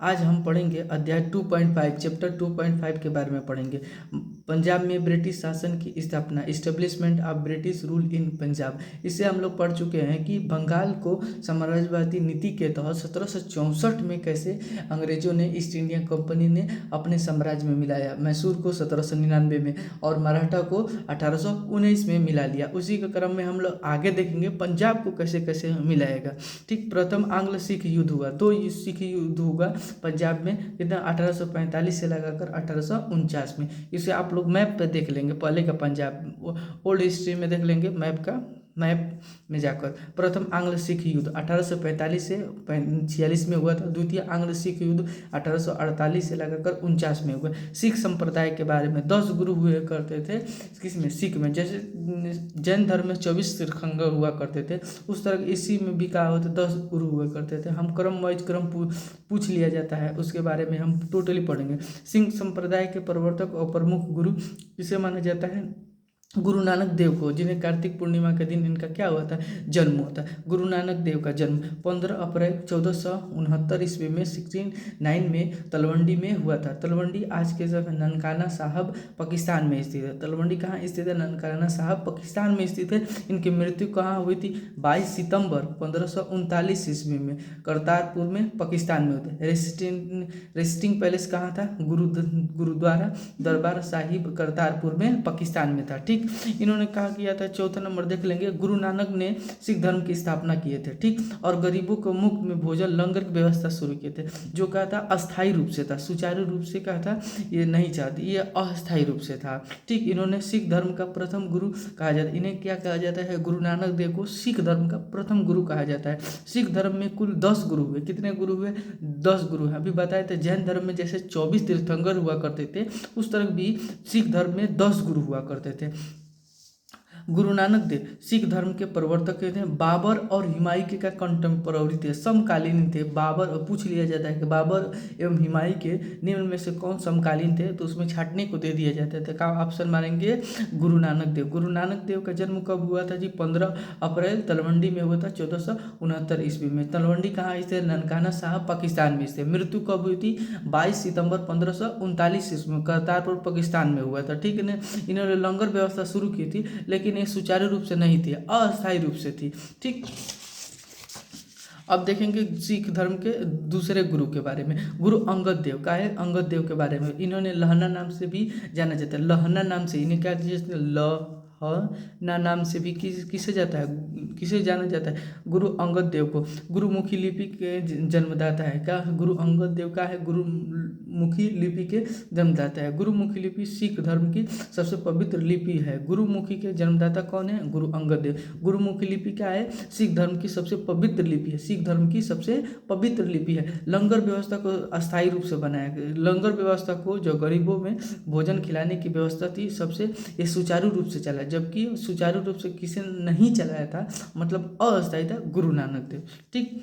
आज हम पढ़ेंगे अध्याय 2.5 चैप्टर 2.5 के बारे में पढ़ेंगे। पंजाब में ब्रिटिश शासन की स्थापना, establishment of British rule in Punjab. इससे हम लोग पढ़ चुके हैं कि बंगाल को साम्राज्यवादी नीति के तहत 1764 में कैसे अंग्रेजों ने, ईस्ट इंडिया कंपनी ने अपने साम्राज्य में मिलाया। मैसूर को 1799 में और मराठा को 1819 में मिला लिया। उसी के क्रम में हम लोग आगे देखेंगे पंजाब को कैसे कैसे मिलाएगा। ठीक, प्रथम आंग्ल सिख युद्ध हुआ, दो सिख युद्ध हुआ पंजाब में, कितना 1845 से लगाकर 1849 में। इसे आप लोग मैप पे देख लेंगे, पहले का पंजाब ओल्ड हिस्ट्री में देख लेंगे मैप में जाकर। प्रथम आंग्ल सिख युद्ध 1845 से 46 में हुआ था। द्वितीय आंग्ल सिख युद्ध 1848 से लगाकर 49 में हुआ। सिख संप्रदाय के बारे में 10 गुरु हुए करते थे किसमें, सिख में। जैसे जैन धर्म में 24 तीर्थंकर हुआ करते थे, उस तरह इसी में भी कहा होता 10 गुरु हुआ करते थे। हम क्रम वाइज क्रम पूछ लिया जाता है, उसके बारे में हम टोटली पढ़ेंगे। सिख संप्रदाय के प्रवर्तक और प्रमुख गुरु किसे माना जाता है, गुरु नानक देव को, जिन्हें कार्तिक पूर्णिमा के दिन इनका क्या हुआ था, जन्म हुआ था। गुरु नानक देव का जन्म 15 अप्रैल 1469 ईस्वी में 1609 में तलवंडी में हुआ था। तलवंडी आज के जगह ननकाना साहब पाकिस्तान में स्थित है। तलवंडी कहाँ स्थित है, ननकाना साहब पाकिस्तान में स्थित है। इनकी मृत्यु कहाँ हुई थी, 22 सितंबर 1539 ईस्वी में करतारपुर में पाकिस्तान में होते। रेस्टिंग पैलेस कहाँ था, गुरुद्वारा दरबार साहिब करतारपुर में पाकिस्तान में था। ठीक, इन्होंने कहा किया था, चौथा नंबर देख लेंगे, गुरु नानक ने सिख धर्म की स्थापना किए थे। ठीक, और गरीबों को मुफ्त में भोजन लंगर की व्यवस्था शुरू किए थे, जो कहा था अस्थायी रूप से था, सुचारू रूप से कहा था ये नहीं चाहती, ये अस्थायी रूप से था। ठीक, इन्होंने सिख धर्म का प्रथम गुरु कहा जाता है। इन्हें क्या कहा जाता है, गुरु नानक देव को सिख धर्म का प्रथम गुरु कहा जाता है। सिख धर्म में कुल 10 गुरु हुए। कितने गुरु हुए, 10 गुरु हैं। अभी बताए थे जैन धर्म में जैसे 24 तीर्थंकर हुआ करते थे, उस तरह भी सिख धर्म में 10 गुरु हुआ करते थे। गुरु नानक देव सिख धर्म के प्रवर्तक थे। बाबर और हुमायूं का कंटेम्पोररी थे, समकालीन थे। बाबर, पूछ लिया जाता है कि बाबर एवं हुमायूं के निम्न में से कौन समकालीन थे, तो उसमें छाटने को दे दिया जाता था। का ऑप्शन मारेंगे, गुरु नानक देव। गुरु नानक देव का जन्म कब हुआ था जी, 15 अप्रैल तलवंडी में हुआ था 1469 ईस्वी में। तलवंडी कहाँ स्थित, ननकाना साहब पाकिस्तान में स्थित। मृत्यु कब हुई थी, 22 सितंबर 1539 ईस्वी में करतारपुर पाकिस्तान में हुआ था। ठीक है ना, इन्होंने लंगर व्यवस्था शुरू की थी, लेकिन ये सुचारू रूप से नहीं थी, अस्थायी रूप से थी। ठीक, अब देखेंगे सिख धर्म के दूसरे गुरु के बारे में। गुरु अंगद देव का है, अंगद देव के बारे में। इन्होंने लहना नाम से भी जाना जाता है। लहना नाम से इन्हें क्या ना नाम से भी किसे जाता है, किसे जाना जाता है, गुरु अंगद देव को। गुरुमुखी लिपि के जन्मदाता है। क्या, गुरु अंगद देव का है, गुरुमुखी लिपि के जन्मदाता है। गुरुमुखी लिपि सिख धर्म की सबसे पवित्र लिपि है। गुरुमुखी के जन्मदाता कौन है, गुरु अंगद देव। गुरुमुखी लिपि क्या है, सिख धर्म की सबसे पवित्र लिपि है, सिख धर्म की सबसे पवित्र लिपि है। लंगर व्यवस्था को अस्थायी रूप से बनाया गया। लंगर व्यवस्था को, जो गरीबों में भोजन खिलाने की व्यवस्था थी, सबसे ये सुचारू रूप से चला, जबकि सुचारू रूप से किसी ने नहीं चलाया था, मतलब अस्थायी था, गुरु नानक देव। ठीक,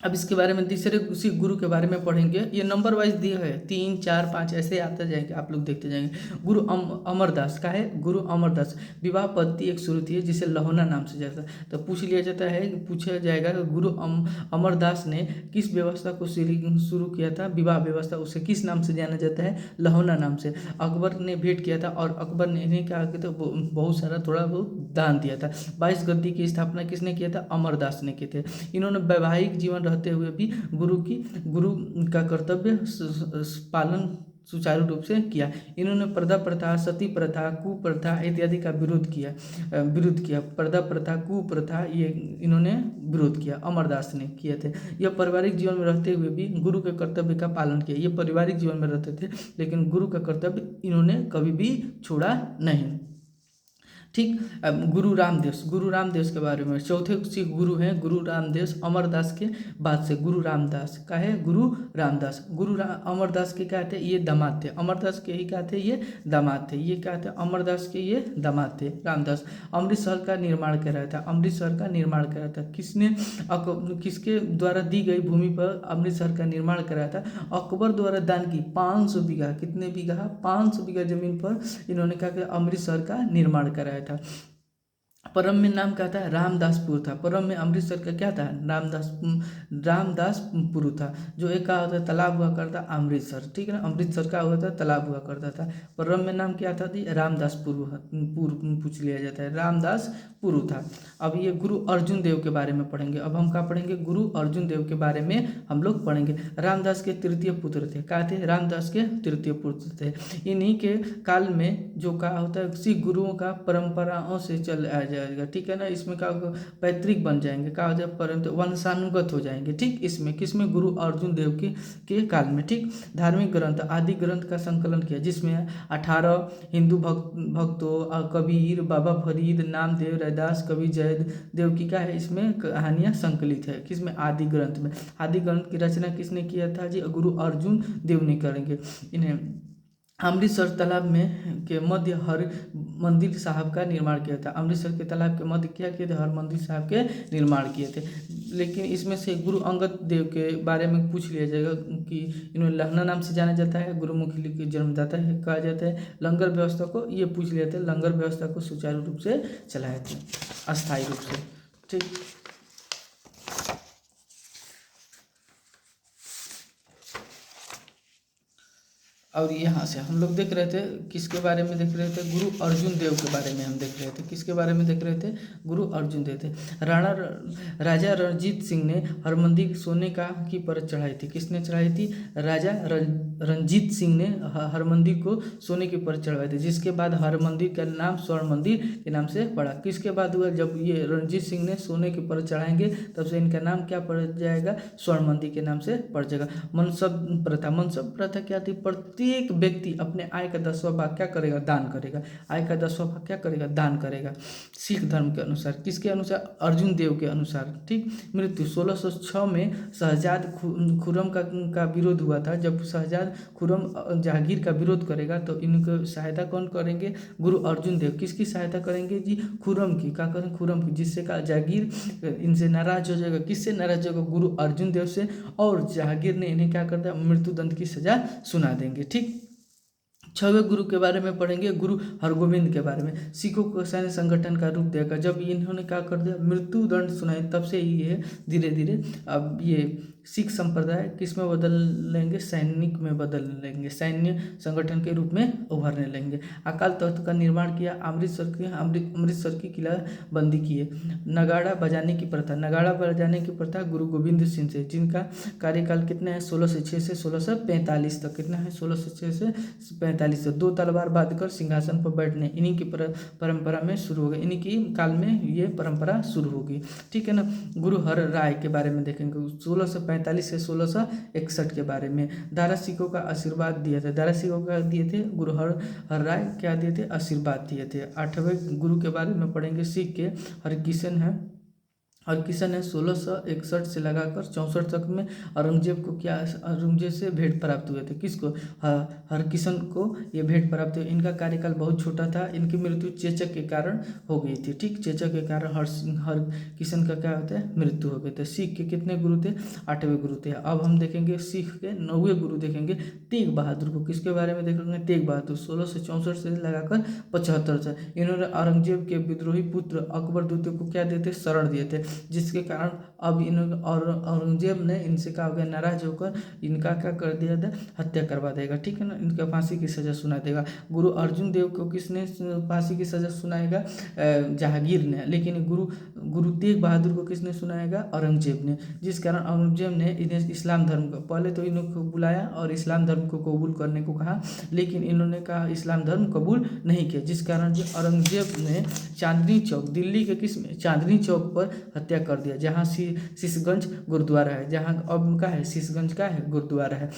अब इसके बारे में तीसरे उसी गुरु के बारे में पढ़ेंगे। ये नंबर वाइज दिया है, 3, 4, 5 ऐसे आते जाएंगे, आप लोग देखते जाएंगे। गुरु अमरदास का है, गुरु अमरदास। विवाह पद्धति एक शुरू थी जिसे लहोना नाम से जाता है। तो पूछा जाएगा कि गुरु अमरदास ने किस व्यवस्था को शुरू किया था, विवाह व्यवस्था, उसे किस नाम से जाना जाता है, लहोना नाम से। अकबर ने भेंट किया था और अकबर ने इन्हें क्या किया था, बहुत सारा थोड़ा बहुत दान दिया था। 22 गद्दी की स्थापना किसने किया था, अमरदास ने किए थे। इन्होंने वैवाहिक जीवन रहते हुए भी गुरु का कर्तव्य पालन सुचारू रूप से किया। इन्होंने पर्दा प्रथा, सती प्रथा, कुप्रथा इत्यादि का विरोध किया। पर्दा प्रथा, कुप्रथा, ये इन्होंने विरोध किया, अमरदास ने किए थे। यह पारिवारिक जीवन में रहते हुए भी गुरु के कर्तव्य का पालन किया। ये पारिवारिक जीवन में रहते थे, लेकिन गुरु का कर्तव्य इन्होंने कभी भी छोड़ा नहीं। ठीक, अब गुरु रामदास के बारे में। चौथे सिख गुरु हैं गुरु रामदास। अमरदास के बाद से गुरु रामदास का है, गुरु रामदास। अमरदास के क्या थे, ये दामाद थे। अमरदास के ही क्या थे, ये दामाद थे। ये क्या थे, अमरदास के ये दामाद थे, रामदास। अमृतसर का निर्माण कराया था। किसके द्वारा दी गई भूमि पर अमृतसर का निर्माण कराया था, अकबर द्वारा दान की 500 बीघा, कितने बीघा, 500 बीघा जमीन पर इन्होंने क्या किया, अमृतसर का निर्माण कराया था। परम में नाम क्या था, रामदासपुर था। परम में अमृतसर का क्या था, रामदासपुर था। जो एक का होता तालाब हुआ करता अमृतसर, ठीक है ना, अमृतसर का हुआ था तालाब हुआ करता था। परम में नाम क्या था जी, रामदासपुर पूछ लिया जाता है, रामदासपुर था। अब ये गुरु अर्जुन देव के बारे में पढ़ेंगे। अब हम क्या पढ़ेंगे, गुरु अर्जुन देव के बारे में हम लोग पढ़ेंगे। रामदास के तृतीय पुत्र थे, क्या थे, रामदास के तृतीय पुत्र थे। इन्हीं के काल में जो का होता है सिख गुरुओं का परंपराओं से चल आ जाएगा, ठीक है ना। इसमें क्या होगा, पैतृक बन जाएंगे, क्या हो जाए, परंतु वंशानुगत हो जाएंगे, ठीक। इसमें किसमें, गुरु अर्जुन देव के काल में, ठीक। धार्मिक ग्रंथ, आदि ग्रंथ का संकलन किया, जिसमें 18 हिंदू भक्तों, कबीर, बाबा फरीद, नामदेव, रैदास, कवि जयदेव देव की क्या है, इसमें कहानियां संकलित है, किसमें, आदि ग्रंथ में। आदि ग्रंथ की रचना किसने किया था जी, गुरु अर्जुन देव ने करेंगे। इन्हें अमृतसर तालाब में के मध्य हर मंदिर साहब का निर्माण किया था। अमृतसर के तालाब के मध्य क्या किए थे, हर मंदिर साहब के निर्माण किए थे। लेकिन इसमें से गुरु अंगद देव के बारे में पूछ लिया जाएगा कि इन्होंने लहना नाम से जाना जाता है, गुरुमुखी के जन्मदाता है कहा जाता है। लंगर व्यवस्था को ये पूछ लिया था, लंगर व्यवस्था को सुचारू रूप से चलाए थे, अस्थायी रूप से, ठीक। और यहाँ से हम लोग देख रहे थे, किसके बारे में देख रहे थे, गुरु अर्जुन देव के बारे में हम देख रहे थे। किसके बारे में देख रहे थे, गुरु अर्जुन देव थे। राजा रणजीत सिंह ने हरमंदिर सोने की परत चढ़ाई थी। किसने चढ़ाई थी, राजा रणजीत सिंह ने हरमंदिर को सोने की परत चढ़ाई थी, जिसके बाद हरमंदिर का नाम स्वर्ण मंदिर के नाम से पड़ा। किसके बाद हुआ, जब ये रणजीत सिंह ने सोने की परत चढ़ाएंगे तब से इनका नाम क्या पड़ जाएगा, स्वर्ण मंदिर के नाम से पड़ जाएगा। मनसब प्रथा क्या थी, प्रत्येक व्यक्ति अपने आय का 10वां भाग क्या करेगा, दान करेगा। आय का 10वां भाग क्या करेगा, दान करेगा। सिख धर्म के अनुसार, किसके अनुसार, अर्जुन देव के अनुसार, ठीक। मृत्यु 1606 में शहजाद खुर्रम का विरोध हुआ था। जब शहजाद खुर्रम जहांगीर का विरोध करेगा तो इनको सहायता कौन करेंगे, गुरु अर्जुन देव। किसकी सहायता करेंगे जी, खुर्रम की। क्या करेंगे, खुर्रम की, जिससे का जहांगीर इनसे नाराज हो जाएगा। किससे नाराज होगा, गुरु अर्जुन देव से। और जहांगीर ने इन्हें क्या कर दिया, मृत्युदंड की सजा सुना देंगे, ठीक। 6वें गुरु के बारे में पढ़ेंगे, गुरु हरगोविंद के बारे में। सिखों को सैन्य संगठन का रूप देगा। जब इन्होंने क्या कर दिया, मृत्यु दंड सुनाए, तब से ही ये धीरे धीरे अब ये सिख संप्रदाय किस में बदल लेंगे, सैनिक में बदल लेंगे, सैन्य संगठन के रूप में उभरने लेंगे। अकाल तख्त का निर्माण किया, अमृतसर की किलाबंदी किए। नगाड़ा बजाने की प्रथा गुरु गोविंद सिंह से, जिनका कार्यकाल कितना है, 1606 से 1645 तक। कितना है, 1606 से 45 तक। 2 तलवार बांधकर सिंहासन पर बैठने, इन्हीं की परंपरा में शुरू हो गई, इन्हीं की काल में ये परंपरा शुरू होगी, ठीक है ना। गुरु हर राय के बारे में देखेंगे, 1645 से 1661 के बारे में। दारा सिखों का आशीर्वाद दिया था, दारा सिखों का दिए थे, गुरु हर राय क्या दिए थे, आशीर्वाद दिए थे। 8वें गुरु के बारे में पढ़ेंगे, सिख के हरकिशन है। हरकिशन है 1661 से लगाकर 64 तक में औरंगजेब से भेंट प्राप्त हुए थे। किसको, हरकिशन को ये भेंट प्राप्त हुई। इनका कार्यकाल बहुत छोटा था, इनकी मृत्यु चेचक के कारण हो गई थी, ठीक। चेचक के कारण हरकिशन का क्या होता है, मृत्यु हो गई थी। सिख के कितने गुरु थे, 8वें गुरु थे। अब हम देखेंगे सिख के 9वें गुरु देखेंगे, तेग बहादुर को। किसके बारे में देखेंगे, तेग बहादुर, 1664 से लगाकर 75 तक। इन्होंने औरंगजेब के विद्रोही पुत्र अकबर द्वितीय को क्या देते, शरण दिए थे, जिसके कारण अब औरंगजेब ने इनसे क्या हो गया, नाराज होकर इनका क्या कर दिया था, हत्या करवा देगा, ठीक है ना। इनका फांसी की सजा सुना देगा। गुरु अर्जुन देव को किसने फांसी की सजा सुनाएगा, जहांगीर ने। लेकिन गुरु तेग बहादुर को किसने सुनाएगा, औरंगजेब ने। जिस कारण औरंगजेब ने इन्हें इस्लाम धर्म को, पहले तो इनको बुलाया और इस्लाम धर्म को कबूल करने को कहा, लेकिन इन्होंने कहा इस्लाम धर्म कबूल नहीं किया, जिस कारण जो औरंगजेब ने चांदनी चौक, दिल्ली के किस में, चांदनी चौक पर हत्या कर दिया, जहाँ शीशगंज गुरुद्वारा है, जहाँ अब का है, शीशगंज का है गुरुद्वारा है।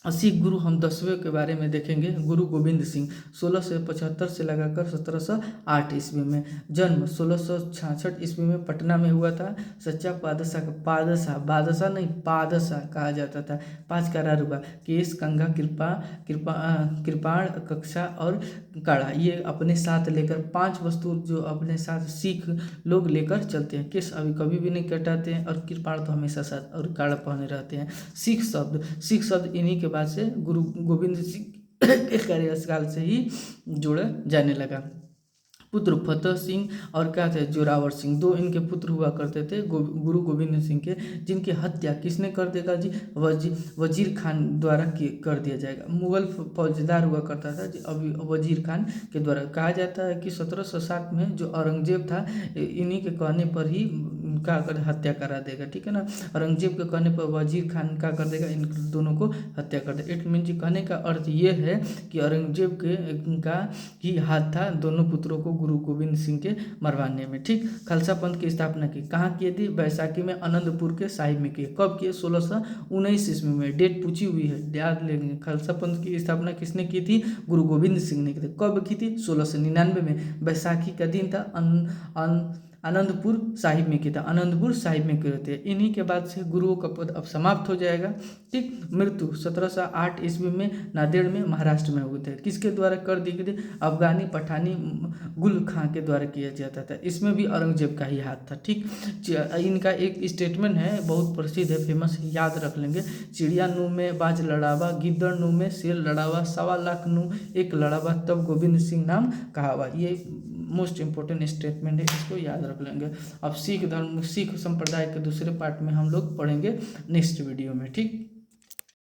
सिख गुरु हम 10वें के बारे में देखेंगे, गुरु गोविंद सिंह, 1675 से लगाकर 1708 ईस्वी में। जन्म 1666 ईस्वी में पटना में हुआ था। सच्चा पादशाह कहा जाता था। 5 करारूबा, केस, कंघा, कृपाण, कक्षा और कड़ा, ये अपने साथ लेकर 5 वस्तु जो अपने साथ सिख लोग लेकर चलते हैं। केस अभी कभी भी नहीं कटाते हैं, और कृपाण तो हमेशा साथ, और काड़ा पहने रहते हैं। सिख शब्द इन्हीं के बाद से गुरु गोविंद सिंह के कार्यकाल से ही जोड़ा जाने लगा। पुत्र फतेह सिंह और क्या थे जोरावर सिंह, दो इनके पुत्र हुआ करते थे गुरु गोविंद सिंह के, जिनकी हत्या किसने कर देगा जी, वजीर खान द्वारा कर दिया जाएगा। मुगल फौजदार हुआ करता था जी, अभी वजीर खान के द्वारा। कहा जाता है कि 1760 में जो औरंगजेब था इन्हीं के कहने पर ही क्या कर हत्या करा देगा, ठीक है ना। औरंगजेब के कहने पर वजीर खान क्या कर देगा, इन दोनों को हत्या कर देगा। इट मीन जी कहने का अर्थ ये है कि औरंगजेब के का ही हाथ था दोनों पुत्रों को गुरु गोविंद सिंह के मरवाने में, ठीक। खालसा पंथ की स्थापना की कहाँ की थी, बैसाखी में आनंदपुर के साहिब में की। कब की, 1619 ईस्वी में। डेट पूछी हुई है, याद लेंगे। खालसा पंथ की स्थापना किसने की थी, गुरु गोविंद सिंह ने की थी। कब की थी, 1699 में। बैसाखी का दिन था, आनंदपुर साहिब में की था, आनंदपुर साहिब में किए थे। इन्हीं के बाद से गुरुओं का पद अब समाप्त हो जाएगा, ठीक। मृत्यु 1708 ईस्वी में नांदेड़ में महाराष्ट्र में हुए थे। किसके द्वारा कर दी गई थी, अफगानी पठानी गुल खां के द्वारा किया जाता था। इसमें भी औरंगजेब का ही हाथ था, ठीक। इनका एक स्टेटमेंट है, बहुत प्रसिद्ध है, फेमस, याद रख लेंगे। चिड़िया नू में बाज लड़ावा, गिद्दड़ नू में शेर लड़ावा, 1.25 लाख नू एक लड़ावा, तब गोविंद सिंह नाम कहावा। ये मोस्ट इंपॉर्टेंट स्टेटमेंट है, इसको याद रख लेंगे। अब सिख धर्म, सिख संप्रदाय के दूसरे पार्ट में हम लोग पढ़ेंगे नेक्स्ट वीडियो में, ठीक।